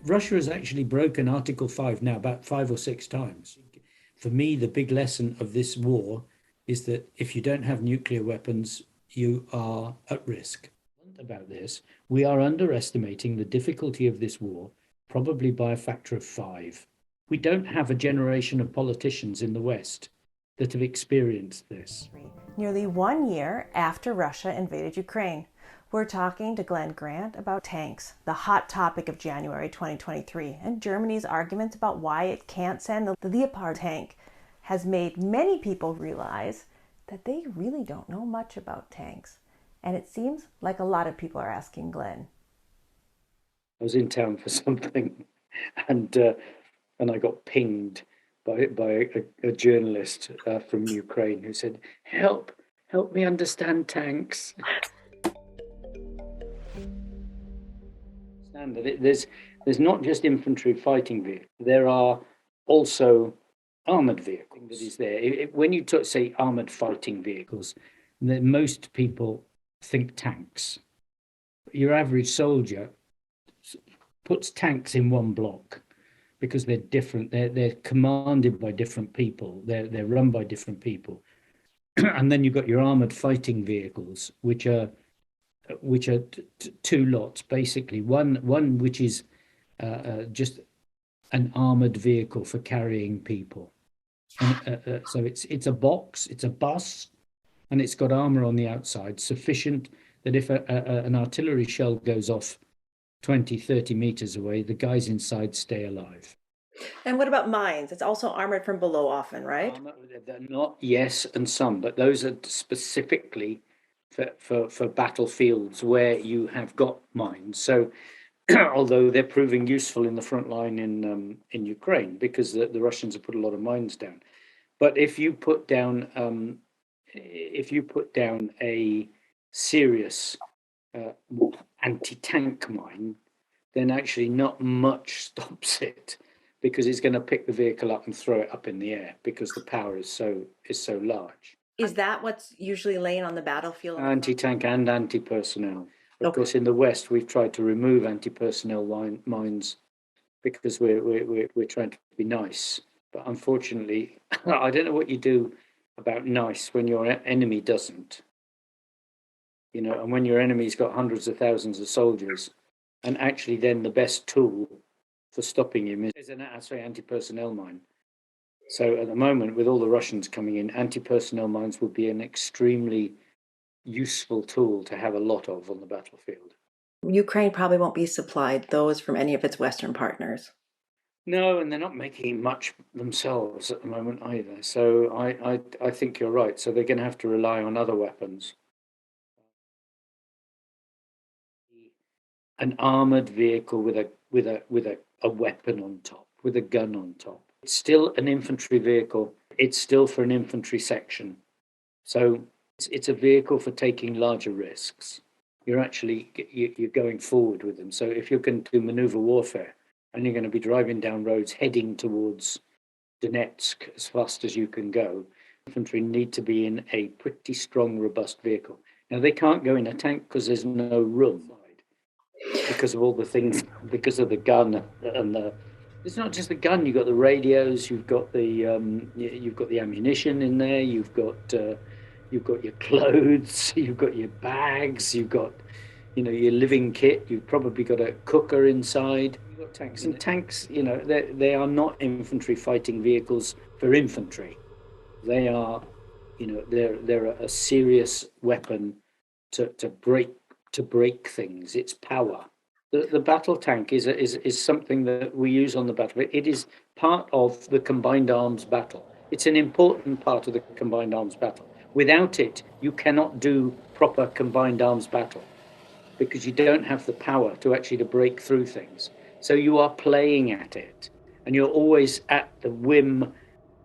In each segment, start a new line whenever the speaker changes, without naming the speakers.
Russia has actually broken Article 5 now about 5 or 6 times. For me, the big lesson of this war is that if you don't have nuclear weapons, you are at risk. About this, we are underestimating the difficulty of this war, probably by a factor of 5. We don't have a generation of politicians in the West that have experienced this.
Nearly 1 year after Russia invaded Ukraine, we're talking to Glen Grant about tanks, the hot topic of January 2023, and Germany's arguments about why it can't send the Leopard tank has made many people realize that they really don't know much about tanks. And it seems like a lot of people are asking Glen.
I was in town for something, and I got pinged by a journalist from Ukraine who said, help me understand tanks. There's not just infantry fighting vehicles, there are also armored vehicles that is there. When you say armored fighting vehicles, most people think tanks. Your average soldier puts tanks in one block because they're different. They're commanded by different people. They're run by different people. And then you've got your armored fighting vehicles, which are two lots basically. One which is just an armored vehicle for carrying people. And, so it's a box, it's a bus, and it's got armor on the outside, sufficient that if an artillery shell goes off 20, 30 meters away, the guys inside stay alive.
And what about mines? It's also armored from below often, right?
They're not, yes, and some, but those are specifically for battlefields where you have got mines. So although they're proving useful in the front line in Ukraine, because the Russians have put a lot of mines down. But if you put down a serious anti-tank mine, then actually not much stops it, because it's going to pick the vehicle up and throw it up in the air because the power is so large.
Is that what's usually laying on the battlefield?
Anti-tank and anti-personnel. Of course, in the West, we've tried to remove anti-personnel mines because we're trying to be nice. But unfortunately, I don't know what you do about nice when your enemy doesn't. You know, and when your enemy's got hundreds of thousands of soldiers, and actually then the best tool for stopping him is an anti-personnel mine. So at the moment, with all the Russians coming in, anti-personnel mines would be an extremely useful tool to have a lot of on the battlefield.
Ukraine probably won't be supplied those from any of its Western partners.
No, and they're not making much themselves at the moment either. So I think you're right. So they're going to have to rely on other weapons. An armored vehicle with a weapon on top, with a gun on top. It's still an infantry vehicle. It's still for an infantry section. So it's a vehicle for taking larger risks. You're going forward with them. So if you're going to do maneuver warfare and you're going to be driving down roads heading towards Donetsk as fast as you can go, infantry need to be in a pretty strong, robust vehicle. Now, they can't go in a tank because there's no room, because of all the things, because of the gun and the. It's not just the gun. You've got the radios. You've got the ammunition in there. You've got your clothes. You've got your bags. You've got, your living kit. You've probably got a cooker inside. You've got tanks. And tanks, they are not infantry fighting vehicles for infantry. They are, they're a serious weapon to break things. It's power. The battle tank is something that we use on the battlefield. It is part of the combined arms battle. It's an important part of the combined arms battle. Without it, you cannot do proper combined arms battle because you don't have the power to break through things. So you are playing at it, and you're always at the whim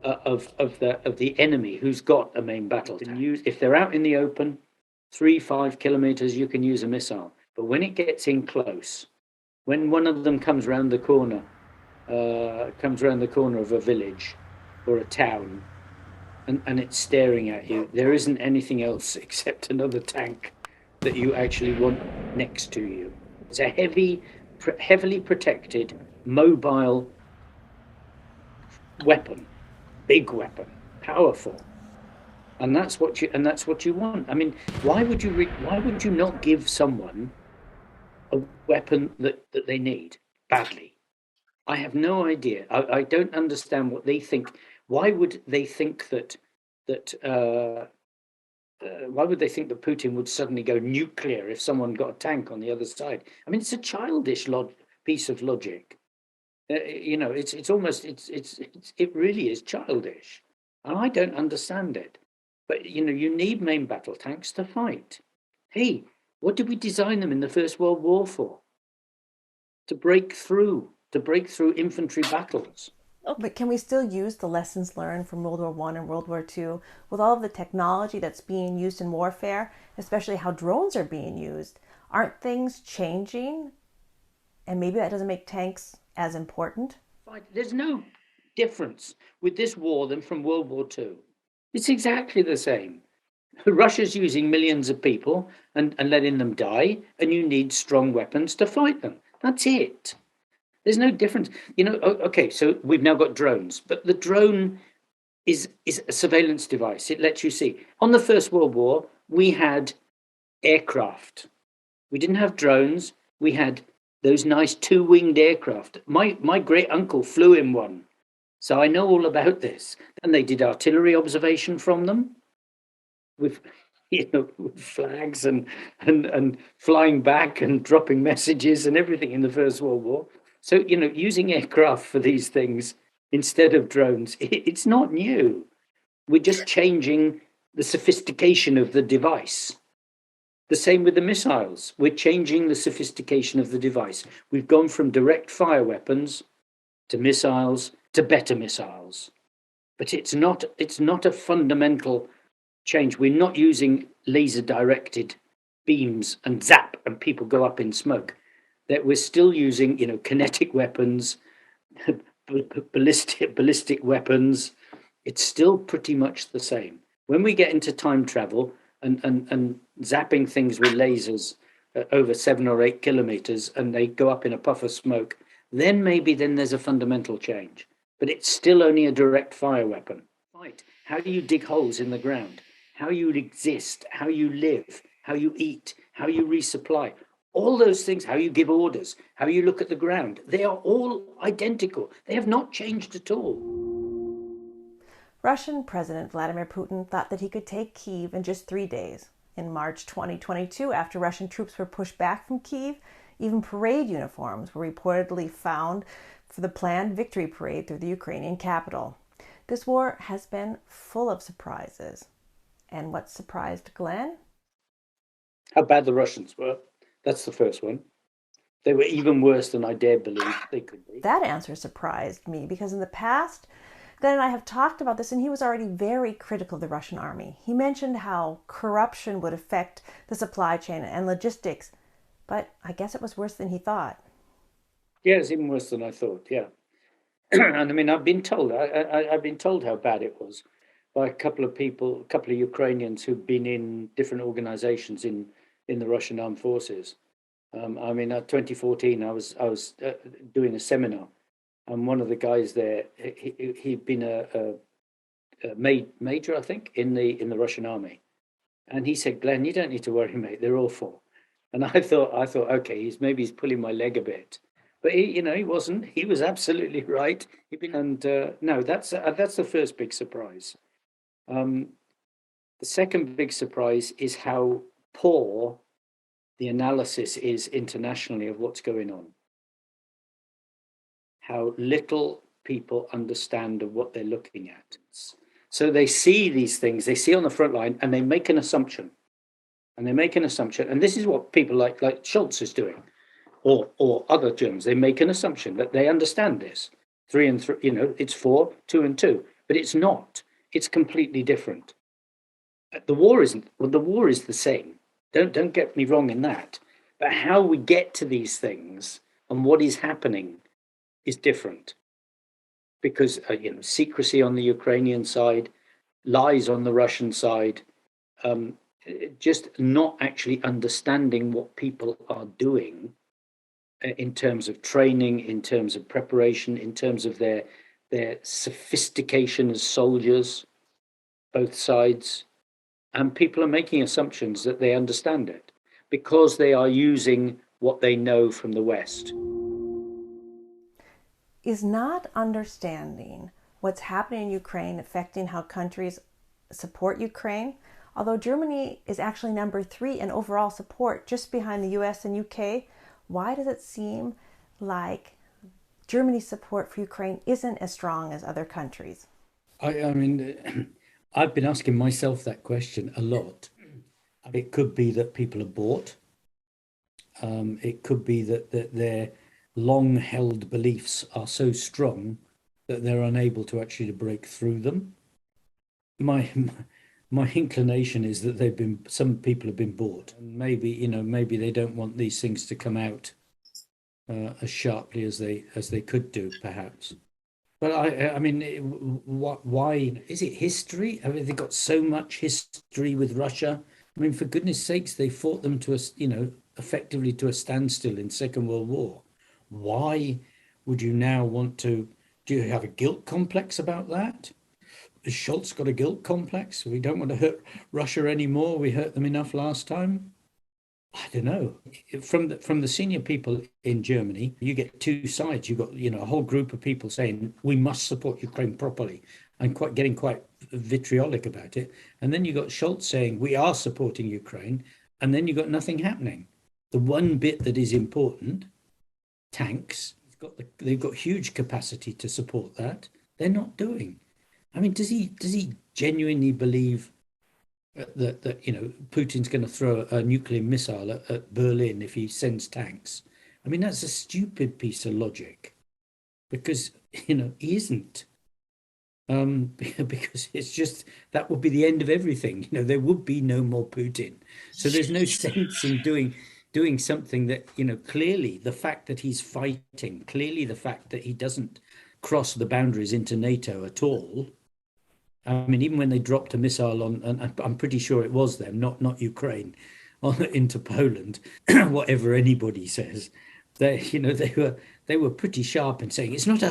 of the enemy who's got a main battle tank. If they're out in the open, 3-5 kilometers, you can use a missile. But when it gets in close, when one of them comes around the corner of a village or a town, and it's staring at you, there isn't anything else except another tank that you actually want next to you. It's a heavily protected mobile weapon, big weapon, powerful. And that's what you want. I mean, why would you not give someone a weapon that they need badly? I have no idea. I don't understand what they think. Why would they think that why would they think that Putin would suddenly go nuclear if someone got a tank on the other side? I mean, it's a childish piece of logic. It's almost it really is childish, and I don't understand it. But you need main battle tanks to fight. Hey, what did we design them in the First World War for? To break through infantry battles.
But can we still use the lessons learned from World War One and World War Two with all of the technology that's being used in warfare, especially how drones are being used? Aren't things changing? And maybe that doesn't make tanks as important?
There's no difference with this war than from World War Two. It's exactly the same. Russia's using millions of people and letting them die, and you need strong weapons to fight them. That's it. There's no difference. Okay, so we've now got drones, but the drone is a surveillance device. It lets you see. On the First World War, we had aircraft. We didn't have drones. We had those nice two-winged aircraft. My great uncle flew in one. So I know all about this. And they did artillery observation from them with with flags and flying back and dropping messages and everything in the First World War. So, using aircraft for these things instead of drones, it's not new. We're just changing the sophistication of the device. The same with the missiles. We're changing the sophistication of the device. We've gone from direct fire weapons to missiles to better missiles. But it's not a fundamental change. We're not using laser directed beams and zap and people go up in smoke. That we're still using, kinetic weapons, ballistic weapons. It's still pretty much the same. When we get into time travel and zapping things with lasers over 7 or 8 kilometers and they go up in a puff of smoke, then there's a fundamental change. But it's still only a direct fire weapon. Right. How do you dig holes in the ground? How you exist, how you live, how you eat, how you resupply. All those things, how you give orders, how you look at the ground, they are all identical. They have not changed at all.
Russian President Vladimir Putin thought that he could take Kyiv in just 3 days. In March 2022, after Russian troops were pushed back from Kyiv, even parade uniforms were reportedly found for the planned victory parade through the Ukrainian capital. This war has been full of surprises. And what surprised Glenn?
How bad the Russians were. That's the first one. They were even worse than I dared believe they could be.
That answer surprised me because in the past, Glenn and I have talked about this, and he was already very critical of the Russian army. He mentioned how corruption would affect the supply chain and logistics, but I guess it was worse than he thought.
Yeah, it's even worse than I thought, yeah. And I mean, I've been told how bad it was by a couple of Ukrainians who've been in different organizations in the Russian armed forces. I mean, in 2014, I was doing a seminar, and one of the guys there, he'd been a major, I think, in the Russian army, and he said, "Glenn, you don't need to worry, mate. They're awful." And I thought, okay, he's pulling my leg a bit, but he wasn't. He was absolutely right. No, that's the first big surprise. The second big surprise is how poor the analysis is internationally of what's going on. How little people understand of what they're looking at. So they see these things, they see on the front line, and they make an assumption. And this is what people like Scholz is doing, or other Germans. They make an assumption that they understand this. 3 and 3, it's 4, 2 and 2, but it's not. It's completely different. The war is the same. Don't get me wrong in that. But how we get to these things and what is happening is different. Because secrecy on the Ukrainian side, lies on the Russian side, just not actually understanding what people are doing in terms of training, in terms of preparation, in terms of their sophistication as soldiers, both sides. And people are making assumptions that they understand it because they are using what they know from the West.
Is not understanding what's happening in Ukraine affecting how countries support Ukraine? Although Germany is actually number 3 in overall support, just behind the US and UK, why does it seem like Germany's support for Ukraine isn't as strong as other countries?
I mean, I've been asking myself that question a lot. It could be that people are bought. It could be that their long-held beliefs are so strong that they're unable to actually break through them. My inclination is that some people have been bought, and maybe they don't want these things to come out as sharply as they could do, perhaps. But I mean, why is it history? I mean, they got so much history with Russia. I mean, for goodness sakes, they fought them to effectively to a standstill in Second World War. Why would you now want to? Do you have a guilt complex about that? Has Scholz got a guilt complex? We don't want to hurt Russia anymore. We hurt them enough last time. I don't know. From the senior people in Germany, you get two sides. You've got a whole group of people saying we must support Ukraine properly and getting quite vitriolic about it. And then you got Scholz saying we are supporting Ukraine, and then you got nothing happening. The one bit that is important, tanks, they've got huge capacity to support that. They're not doing. I mean, does he genuinely believe that Putin's going to throw a nuclear missile at Berlin if he sends tanks? I mean, that's a stupid piece of logic, because he isn't. Because it's just that would be the end of everything. There would be no more Putin. So there's no sense in doing something that clearly the fact that he's fighting, clearly the fact that he doesn't cross the boundaries into NATO at all. I mean, even when they dropped a missile on, and I'm pretty sure it was them, not Ukraine, into Poland, whatever anybody says, they were pretty sharp in saying it's not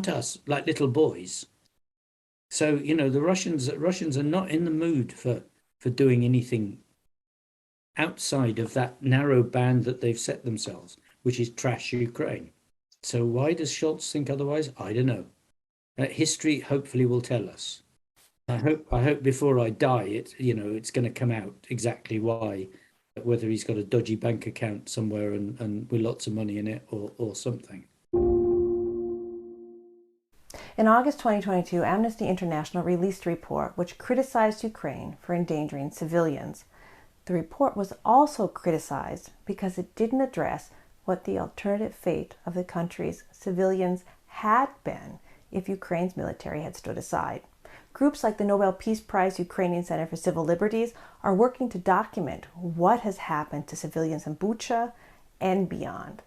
us, like little boys. So the Russians are not in the mood for doing anything outside of that narrow band that they've set themselves, which is trash Ukraine. So why does Scholz think otherwise? I don't know. History hopefully will tell us. I hope before I die, it's going to come out exactly why, whether he's got a dodgy bank account somewhere and with lots of money in it or something.
In August 2022, Amnesty International released a report which criticized Ukraine for endangering civilians. The report was also criticized because it didn't address what the alternative fate of the country's civilians had been if Ukraine's military had stood aside. Groups like the Nobel Peace Prize Ukrainian Center for Civil Liberties are working to document what has happened to civilians in Bucha and beyond.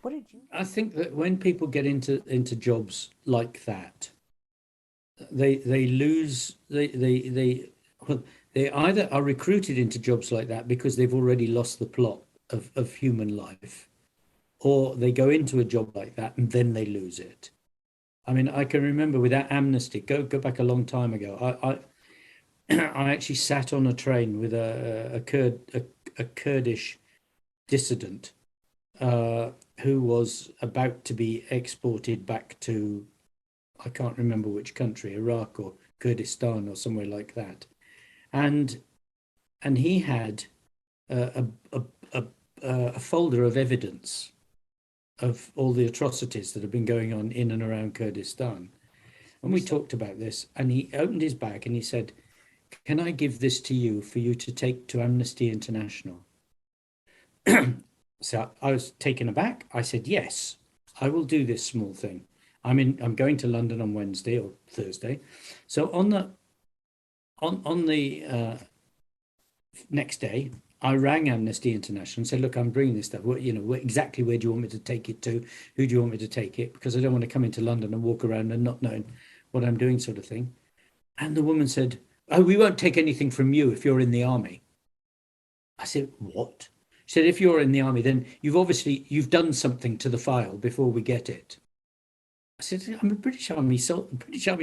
What did you?
I think that when people get into jobs like that, they either are recruited into jobs like that because they've already lost the plot of human life, or they go into a job like that and then they lose it. I mean, I can remember with that Amnesty, go back a long time ago. I actually sat on a train with a Kurdish dissident who was about to be exported back to, I can't remember which country, Iraq or Kurdistan or somewhere like that, and he had a folder of evidence of all the atrocities that have been going on in and around Kurdistan. And we talked about this, and he opened his bag and he said, "Can I give this to you for you to take to Amnesty International?" So I was taken aback. I said, "Yes, I will do this small thing. I'm going to London on Wednesday or Thursday." So on the next day, I rang Amnesty International and said, "Look, I'm bringing this stuff. Exactly where do you want me to take it to? Who do you want me to take it? Because I don't want to come into London and walk around and not knowing what I'm doing," sort of thing. And the woman said, "Oh, we won't take anything from you if you're in the army." I said, "What?" She said, if you're in the army, then you've done something to the file before we get it. I said, I'm a British Army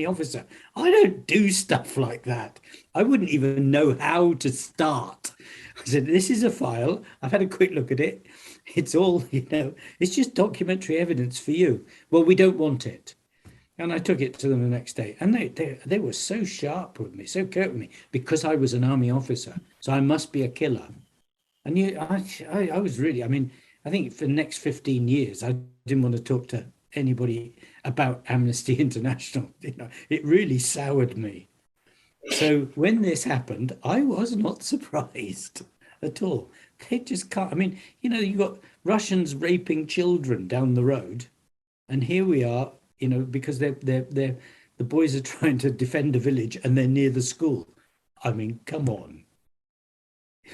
officer. I don't do stuff like that. I wouldn't even know how to start. I said, this is a file. I've had a quick look at it. It's all, it's just documentary evidence for you. Well, we don't want it. And I took it to them the next day. And they were so sharp with me, so curt with me, because I was an army officer. So I must be a killer. And I was really, I think for the next 15 years, I didn't want to talk to anybody about Amnesty International. It really soured me. So when this happened, I was not surprised at all. They just can't. You've got Russians raping children down the road, and here we are, because the boys are trying to defend a village and they're near the school. Come on.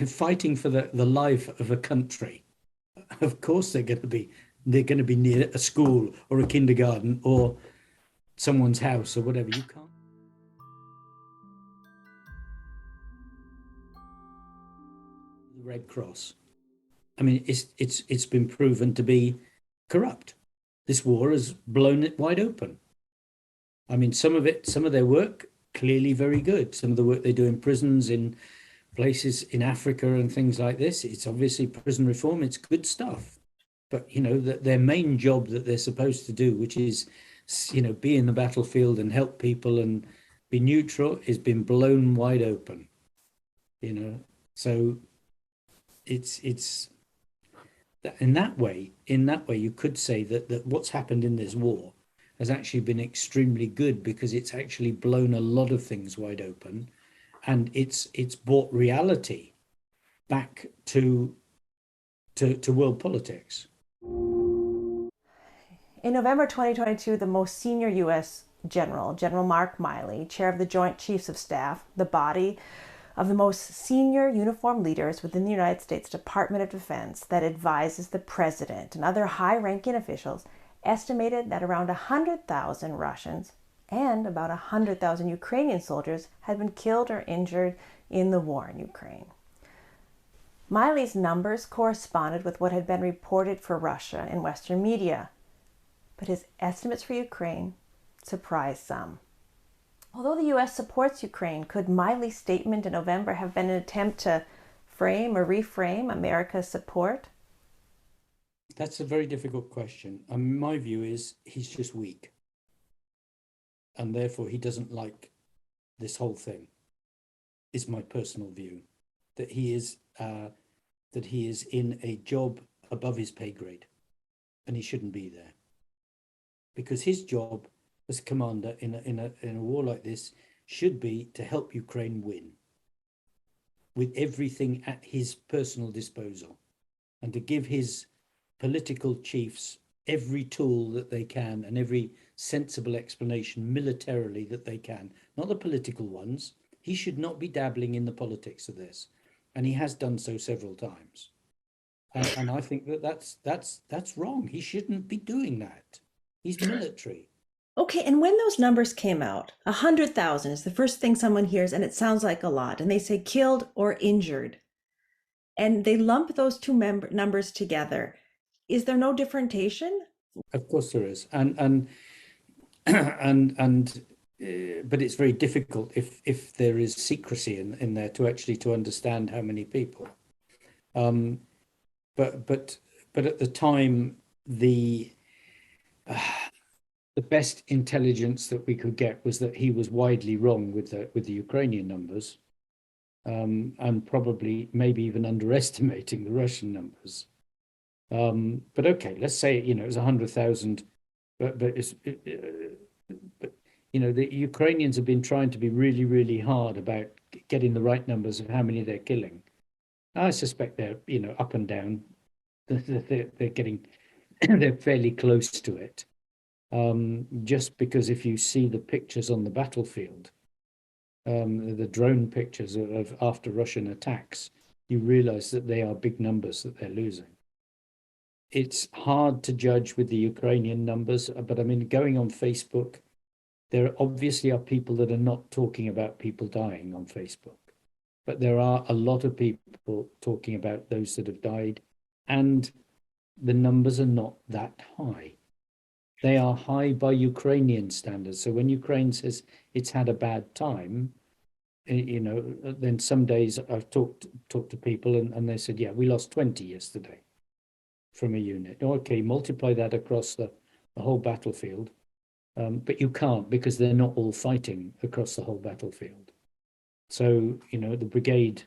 Fighting for the life of a country. Of course they're going to be near a school or a kindergarten or someone's house or whatever. You can't. The Red Cross. It's been proven to be corrupt. This war has blown it wide open. Some of their work, clearly very good. Some of the work they do in prisons, in places in Africa and things like this, it's obviously prison reform, it's good stuff. But, their main job that they're supposed to do, which is, be in the battlefield and help people and be neutral, has been blown wide open. So it's in that way, you could say that what's happened in this war has actually been extremely good, because it's actually blown a lot of things wide open, and it's brought reality back to world politics.
In November 2022, the most senior U.S. General Mark Milley, chair of the Joint Chiefs of Staff, the body of the most senior uniformed leaders within the United States Department of Defense that advises the president and other high-ranking officials, estimated that around 100,000 Russians and about 100,000 Ukrainian soldiers had been killed or injured in the war in Ukraine. Milley's numbers corresponded with what had been reported for Russia in Western media, but his estimates for Ukraine surprised some. Although the U.S. supports Ukraine, could Milley's statement in November have been an attempt to frame or reframe America's support?
That's a very difficult question. My view is he's just weak. And therefore he doesn't like this whole thing, is my personal view. That he is in a job above his pay grade, and he shouldn't be there. Because his job as commander in a war like this should be to help Ukraine win, with everything at his personal disposal, and to give his political chiefs every tool that they can and every sensible explanation militarily that they can, not the political ones. He should not be dabbling in the politics of this, and he has done so several times. And I think that's wrong. He shouldn't be doing that. He's military.
Okay, and when those numbers came out, 100,000 is the first thing someone hears, and it sounds like a lot, and they say killed or injured, and they lump those two numbers together. Is there no differentiation?
Of course there is, and but it's very difficult if there is secrecy in there to understand how many people. But at the time, the best intelligence that we could get was that he was widely wrong with the Ukrainian numbers, and probably maybe even underestimating the Russian numbers. But okay, let's say it was 100,000, but the Ukrainians have been trying to be really, really hard about getting the right numbers of how many they're killing. I suspect they're up and down. They're getting they're fairly close to it. Just because if you see the pictures on the battlefield, the drone pictures of after Russian attacks, you realize that they are big numbers that they're losing. It's hard to judge with the Ukrainian numbers, but going on Facebook, there obviously are people that are not talking about people dying on Facebook. but there are a lot of people talking about those that have died, and the numbers are not that high. They are high by Ukrainian standards. So when Ukraine says it's had a bad time, then some days I've talked to people and they said, yeah, we lost 20 yesterday from a unit. Okay, multiply that across the whole battlefield. But you can't, because they're not all fighting across the whole battlefield. So, the brigade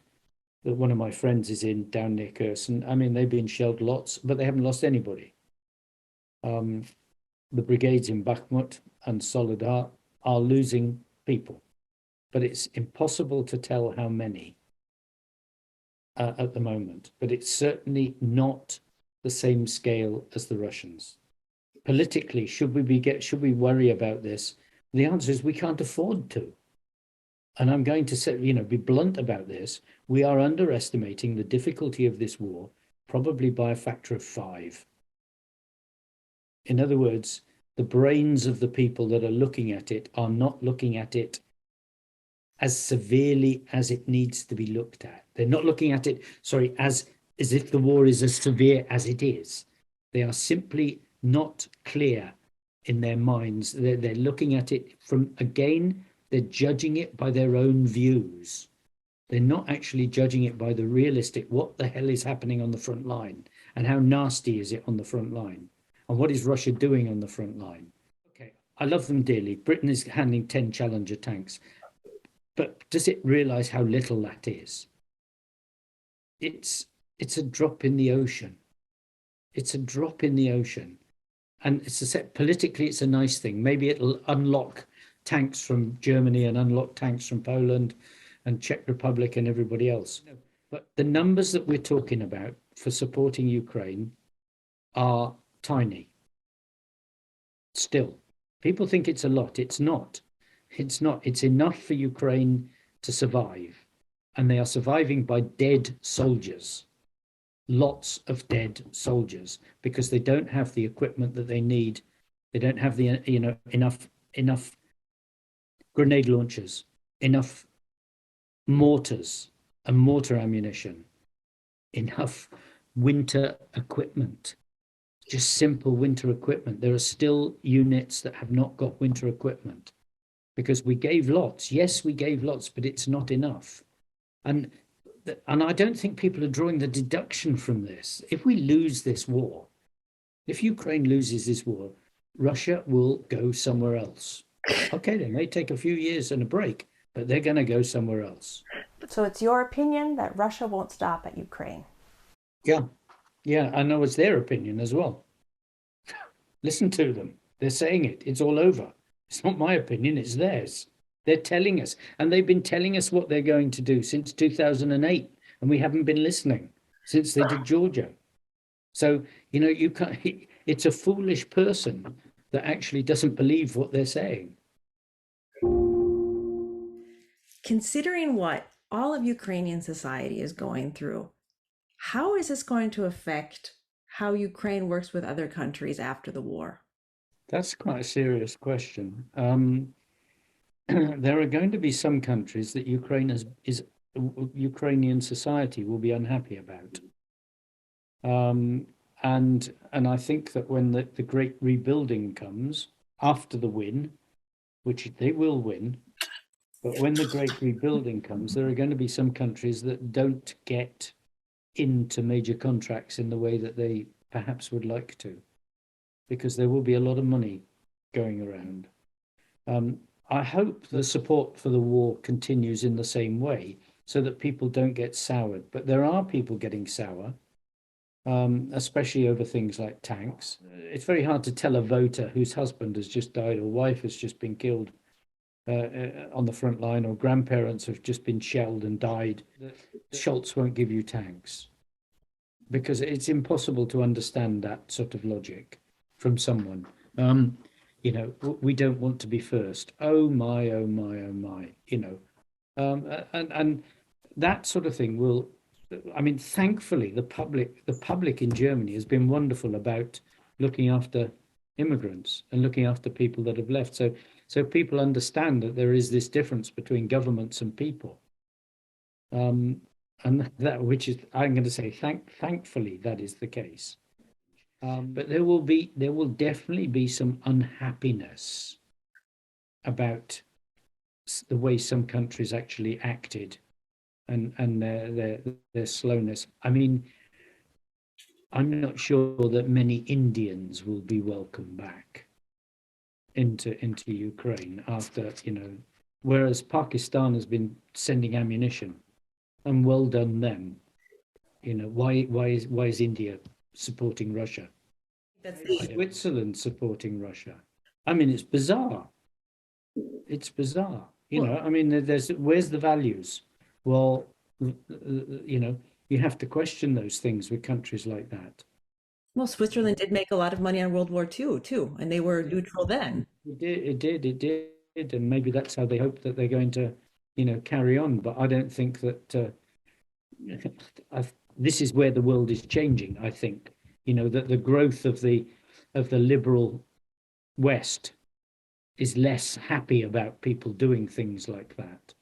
that one of my friends is in down near Kherson, I mean, they've been shelled lots, but they haven't lost anybody. The brigades in Bakhmut and Soledar are losing people, but it's impossible to tell how many at the moment. But it's certainly not the same scale as the Russians. Politically, should we worry about this? The answer is we can't afford to. And I'm going to say, be blunt about this. We are underestimating the difficulty of this war, probably by a factor of 5. In other words, the brains of the people that are looking at it are not looking at it as severely as it needs to be looked at. They're not looking at it, as if the war is as severe as it is. They are simply not clear in their minds. They're looking at it they're judging it by their own views. They're not actually judging it by the realistic, what the hell is happening on the front line, and how nasty is it on the front line, and what is Russia doing on the front line. Okay, I love them dearly. Britain is handing 10 Challenger tanks, but does it realize how little that is? It's a drop in the ocean. It's a drop in the ocean. And politically, it's a nice thing. Maybe it'll unlock tanks from Germany and unlock tanks from Poland and Czech Republic and everybody else. But the numbers that we're talking about for supporting Ukraine are tiny. Still, people think it's a lot. It's not. It's not. It's enough for Ukraine to survive. And they are surviving by dead soldiers. Lots of dead soldiers, because they don't have the equipment that they need. They don't have the enough grenade launchers, enough mortars and mortar ammunition, enough winter equipment, just simple winter equipment. There are still units that have not got winter equipment because we gave lots. Yes, we gave lots, but it's not enough. And I don't think people are drawing the deduction from this. If we lose this war, if Ukraine loses this war, Russia will go somewhere else. Okay, they may take a few years and a break, but they're going to go somewhere else.
So it's your opinion that Russia won't stop at Ukraine?
Yeah, I know it's their opinion as well. Listen to them. They're saying it. It's all over. It's not my opinion, it's theirs. They're telling us, and they've been telling us what they're going to do since 2008, and we haven't been listening since they did Georgia. So, you can't, it's a foolish person that actually doesn't believe what they're saying.
Considering what all of Ukrainian society is going through, how is this going to affect how Ukraine works with other countries after the war?
That's quite a serious question. There are going to be some countries that Ukrainian society will be unhappy about. And I think that when the great rebuilding comes after the win, which they will win, but when the great rebuilding comes, there are going to be some countries that don't get into major contracts in the way that they perhaps would like to, because there will be a lot of money going around. I hope the support for the war continues in the same way so that people don't get soured. But there are people getting sour, especially over things like tanks. It's very hard to tell a voter whose husband has just died or wife has just been killed on the front line, or grandparents have just been shelled and died. Scholz won't give you tanks, because it's impossible to understand that sort of logic from someone. We don't want to be first. Oh my, oh my, oh my, and that sort of thing will, thankfully the public in Germany has been wonderful about looking after immigrants and looking after people that have left. So people understand that there is this difference between governments and people.
And that, which is, I'm going to say, thankfully, that is the case. But there will definitely be some unhappiness about the way some countries actually acted, and their slowness. I mean, I'm not sure that many Indians will be welcomed back into Ukraine after, whereas Pakistan has been sending ammunition, and well done them. Why is India supporting Russia? Switzerland supporting Russia. I mean, it's bizarre. It's bizarre. I mean, where's the values? Well, you have to question those things with countries like that.
Well, Switzerland did make a lot of money on World War II too, and they were neutral then.
It did, and maybe that's how they hope that they're going to, carry on. But I don't think that this is where the world is changing. I think, that the growth of the liberal West is less happy about people doing things like that.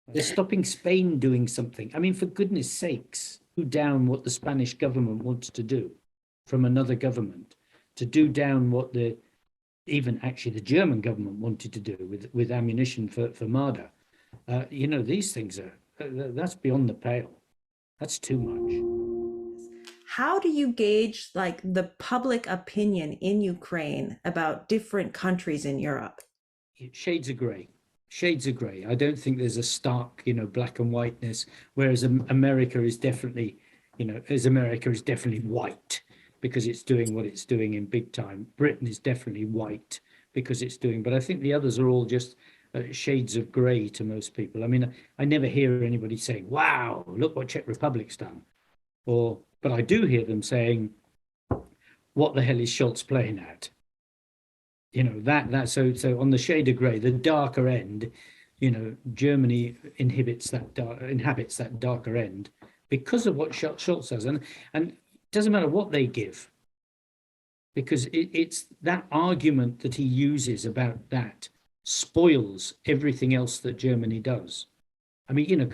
They're stopping Spain doing something. I mean, for goodness sakes, do down what the Spanish government wants to do from another government, to do down what even actually the German government wanted to do with ammunition for Marder. These things that's beyond the pale. That's too much.
How do you gauge like the public opinion in Ukraine about different countries in Europe?
Shades of grey. Shades of grey. I don't think there's a stark, black and whiteness. Whereas America is definitely, white because it's doing what it's doing in big time. Britain is definitely white because it's doing. But I think the others are all just shades of grey to most people. I mean, I never hear anybody saying, "Wow, look what Czech Republic's done," but I do hear them saying, "What the hell is Scholz playing at?" So on the shade of grey, the darker end, Germany inhabits that darker end because of what Scholz does, and it doesn't matter what they give, because it's that argument that he uses about that spoils everything else that Germany does. I mean,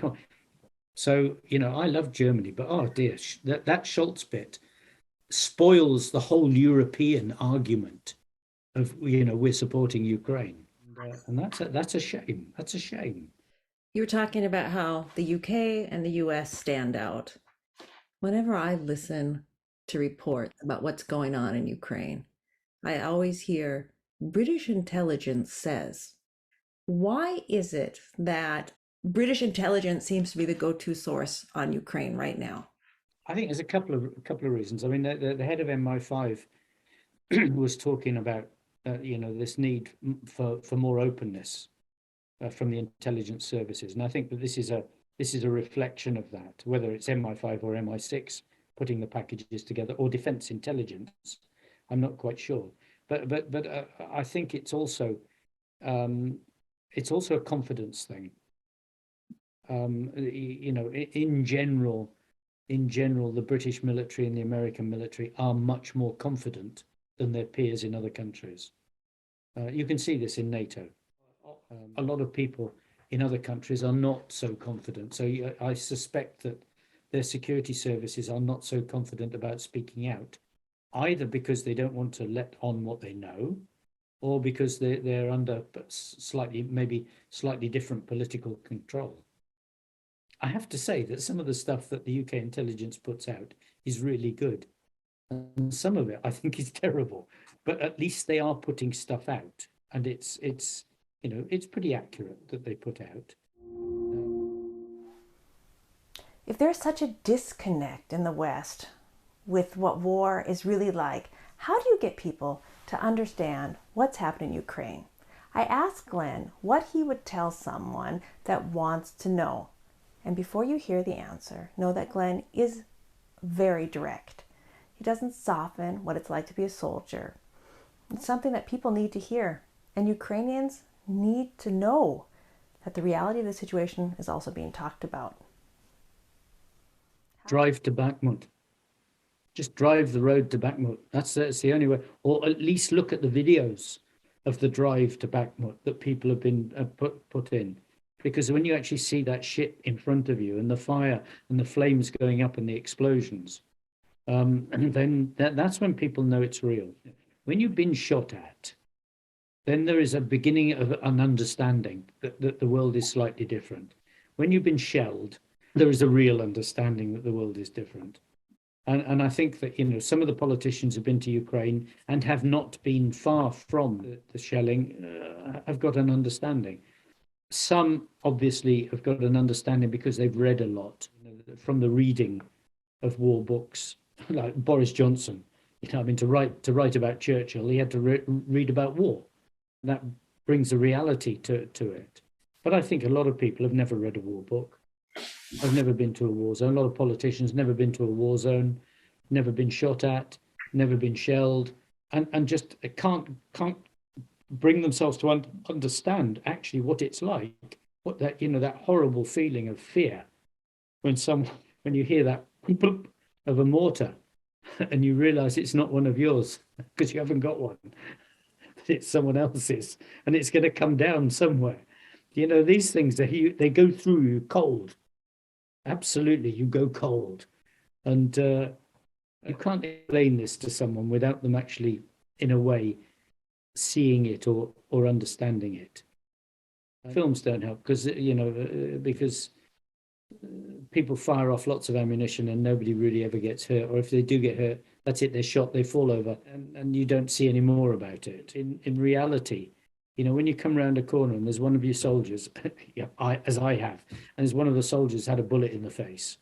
so I love Germany, but oh dear, that Scholz bit spoils the whole European argument of we're supporting Ukraine, and that's a shame. That's a shame.
You were talking about how the UK and the US stand out. Whenever I listen to reports about what's going on in Ukraine, I always hear British intelligence says. Why is it that British intelligence seems to be the go-to source on Ukraine right now?
I think there's a couple of reasons. I mean, the head of MI5 was talking about this need for more openness from the intelligence services, and I think that this is a reflection of that. Whether it's MI5 or MI6 putting the packages together, or defense intelligence, I'm not quite sure. But I think it's also a confidence thing. In general, the British military and the American military are much more confident than their peers in other countries. You can see this in NATO. A lot of people in other countries are not so confident. So I suspect that their security services are not so confident about speaking out, either because they don't want to let on what they know, or because they're under maybe slightly different political control. I have to say that some of the stuff that the UK intelligence puts out is really good. And some of it I think is terrible, but at least they are putting stuff out, and it's pretty accurate that they put out.
If there's such a disconnect in the West with what war is really like, how do you get people to understand what's happening in Ukraine? I asked Glen what he would tell someone that wants to know. And before you hear the answer, know that Glen is very direct. He doesn't soften what it's like to be a soldier. It's something that people need to hear, and Ukrainians need to know that the reality of the situation is also being talked about.
Drive to Bakhmut. Just drive the road to Bakhmut. That's the only way. Or at least look at the videos of the drive to Bakhmut that people have been put in. Because when you actually see that shit in front of you and the fire and the flames going up and the explosions, and then that's when people know it's real. When you've been shot at, then there is a beginning of an understanding that the world is slightly different. When you've been shelled, there is a real understanding that the world is different. And I think that, you know, some of the politicians have been to Ukraine and have not been far from the shelling, have got an understanding. Some obviously have got an understanding because they've read a lot, you know, from the reading of war books, like Boris Johnson. You know, I mean, to write about Churchill, he had to read about war. That brings a reality to it. But I think a lot of people have never read a war book. I've never been to a war zone. A lot of politicians never been to a war zone, never been shot at, never been shelled, and just can't bring themselves to understand actually what it's like, what that, you know, that horrible feeling of fear when you hear that of a mortar and you realize it's not one of yours because you haven't got one. It's someone else's, and it's going to come down somewhere. You know, these things, they go through you cold. Absolutely, you go cold. And you can't explain this to someone without them actually, in a way, seeing it or understanding it. Films don't help because, you know, because people fire off lots of ammunition and nobody really ever gets hurt. Or if they do get hurt, that's it, they're shot, they fall over, and you don't see any more about it. In reality, you know, when you come around a corner and there's one of your soldiers, as I have, and there's one of the soldiers had a bullet in the face,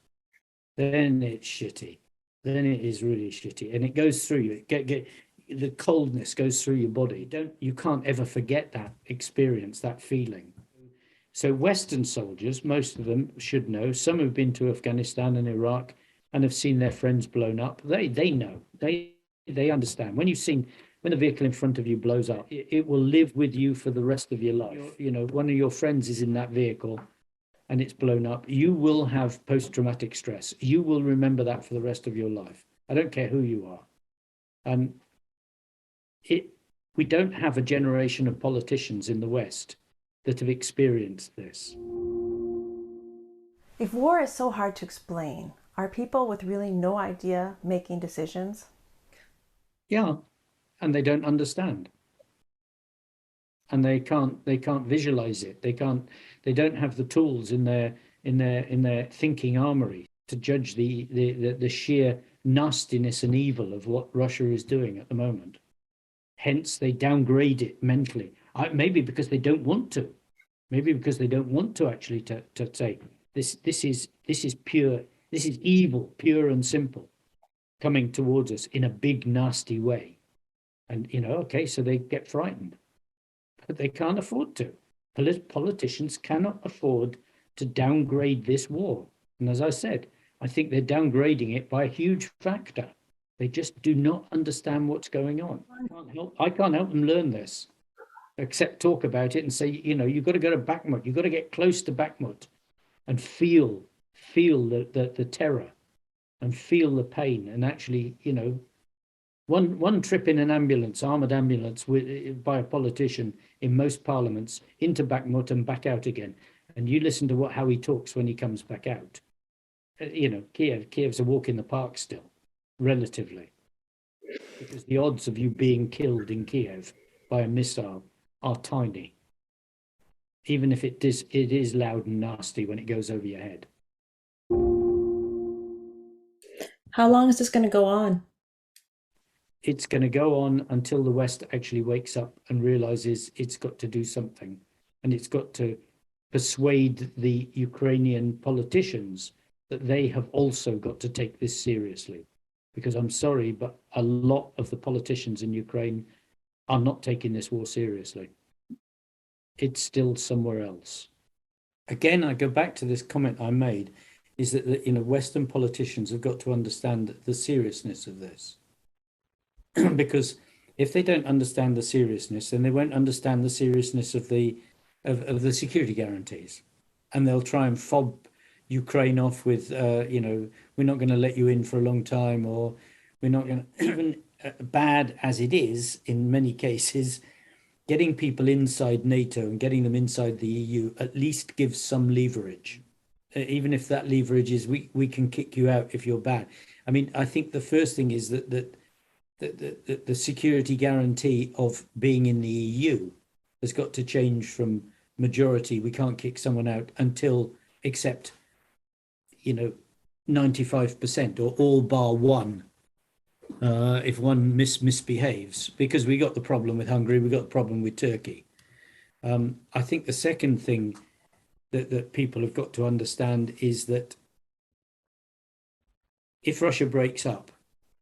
then it's shitty. Then it is really shitty, and it goes through you. The coldness goes through your body. You can't ever forget that experience, that feeling. So Western soldiers, most of them should know. Some have been to Afghanistan and Iraq and have seen their friends blown up. They know. They understand. When the vehicle in front of you blows up, it will live with you for the rest of your life. You know, one of your friends is in that vehicle and it's blown up. You will have post-traumatic stress. You will remember that for the rest of your life. I don't care who you are. And we don't have a generation of politicians in the West that have experienced this.
If war is so hard to explain, are people with really no idea making decisions?
Yeah, and they don't understand. And they can't visualize it. They don't have the tools in their thinking armory to judge the sheer nastiness and evil of what Russia is doing at the moment. Hence, they downgrade it mentally. Maybe because they don't want to. Maybe because they don't want to actually to say this is pure. This is evil, pure and simple, coming towards us in a big nasty way. And you know, okay, so they get frightened, but they can't afford to. Politicians cannot afford to downgrade this war. And as I said, I think they're downgrading it by a huge factor. They just do not understand what's going on. I can't help them learn this, except talk about it and say, you know, you've got to go to Bakhmut. You've got to get close to Bakhmut and feel the terror and feel the pain. And actually, you know, one trip in an ambulance, armored ambulance, by a politician in most parliaments into Bakhmut and back out again. And you listen to how he talks when he comes back out. You know, Kiev's a walk in the park still, relatively, because the odds of you being killed in Kiev by a missile are tiny, even if it is loud and nasty when it goes over your head.
How long is this going to go on?
It's going to go on until the West actually wakes up and realizes it's got to do something, and it's got to persuade the Ukrainian politicians that they have also got to take this seriously. Because I'm sorry, but a lot of the politicians in Ukraine are not taking this war seriously. It's still somewhere else. Again, I go back to this comment I made, is that you know, Western politicians have got to understand the seriousness of this. Because if they don't understand the seriousness, then they won't understand the seriousness of the security guarantees, and they'll try and fob Ukraine off with, you know, we're not going to let you in for a long time, or we're not going to, even bad as it is in many cases,
getting people inside NATO and getting them inside the EU at least gives some leverage. Even if that leverage is we can kick you out if you're bad. I mean, I think the first thing is that the security guarantee of being in the EU has got to change from majority. We can't kick someone out until except, 95% or all bar one. If one misbehaves, because we got the problem with Hungary, we got the problem with Turkey. I think the second thing that people have got to understand is that if Russia breaks up,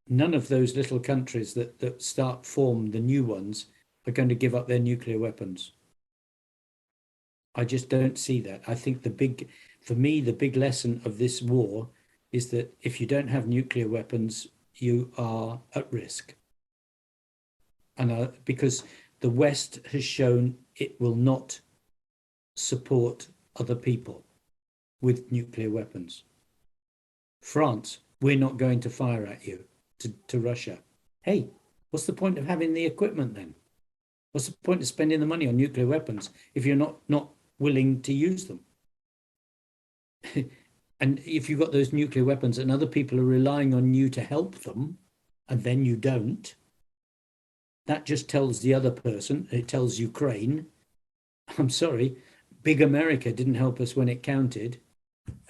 none of those little countries that form the new ones are going to give up their nuclear weapons. I just don't see that. I think for me, the big lesson of this war is that if you don't have nuclear weapons, you are at risk. And because the West has shown it will not support other people with nuclear weapons. France, we're not going to fire at you to Russia. Hey, what's the point of having the equipment then? What's the point of spending the money on nuclear weapons if you're not willing to use them? And if you've got those nuclear weapons and other people are relying on you to help them, and then you don't, that just tells the other person, it tells Ukraine, I'm sorry, big America didn't help us when it counted.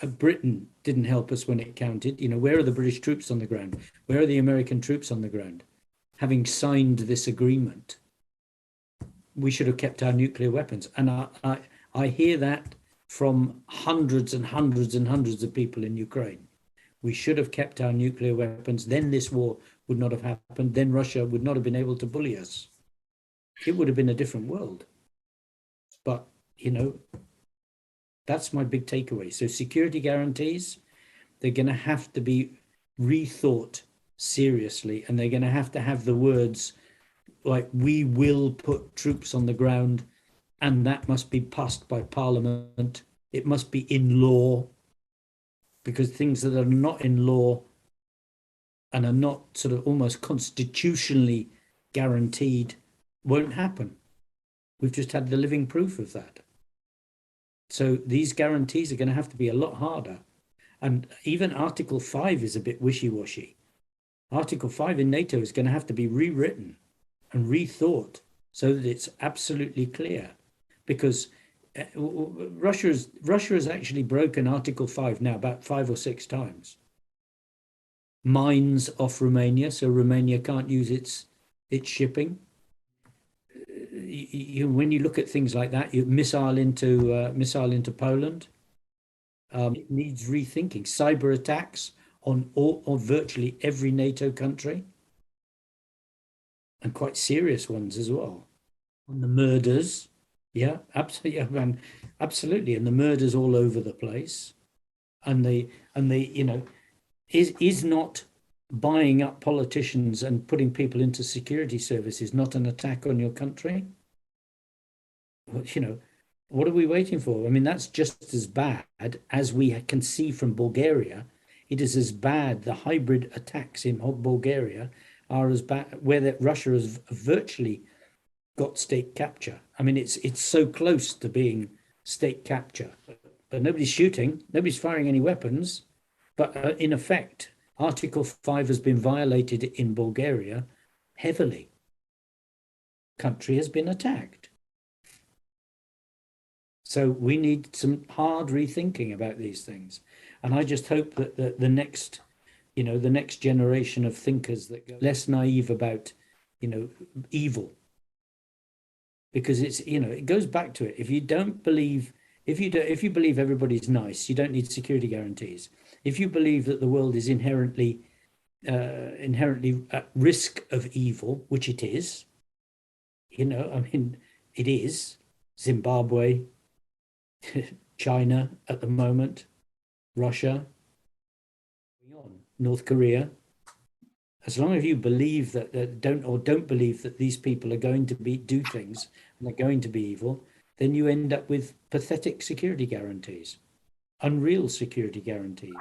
Britain didn't help us when it counted. Where are the British troops on the ground? Where are the American troops on the ground? Having signed this agreement, we should have kept our nuclear weapons. And I hear that from hundreds and hundreds and hundreds of people in Ukraine. We should have kept our nuclear weapons. Then this war would not have happened. Then Russia would not have been able to bully us. It would have been a different world. But, that's my big takeaway. So security guarantees, they're going to have to be rethought seriously. And they're going to have the words like, we will put troops on the ground, and that must be passed by Parliament. It must be in law, because things that are not in law and are not sort of almost constitutionally guaranteed won't happen. We've just had the living proof of that. So these guarantees are going to have to be a lot harder. And even Article 5 is a bit wishy-washy. Article 5 in NATO is going to have to be rewritten and rethought so that it's absolutely clear. Because Russia has actually broken Article 5 now about 5 or 6 times. Mines off Romania, so Romania can't use its shipping. When you look at things like that, missile into Poland, it needs rethinking. Cyber attacks on virtually every NATO country, and quite serious ones as well. On the murders, yeah, absolutely, absolutely, and the murders all over the place, and is not buying up politicians and putting people into security services not an attack on your country? What are we waiting for? I mean, that's just as bad as we can see from Bulgaria. It is as bad. The hybrid attacks in Bulgaria are as bad, where Russia has virtually got state capture. I mean, it's so close to being state capture, but nobody's shooting, nobody's firing any weapons. But in effect, Article 5 has been violated in Bulgaria heavily. Country has been attacked. So we need some hard rethinking about these things. And I just hope that the next generation of thinkers that go less naive about, evil. Because it goes back to it. If you believe everybody's nice, you don't need security guarantees. If you believe that the world is inherently at risk of evil, which it is, it is. Zimbabwe, China at the moment, Russia, North Korea. As long as you believe that don't believe that these people are going to do things and they're going to be evil, then you end up with pathetic security guarantees, unreal security guarantees.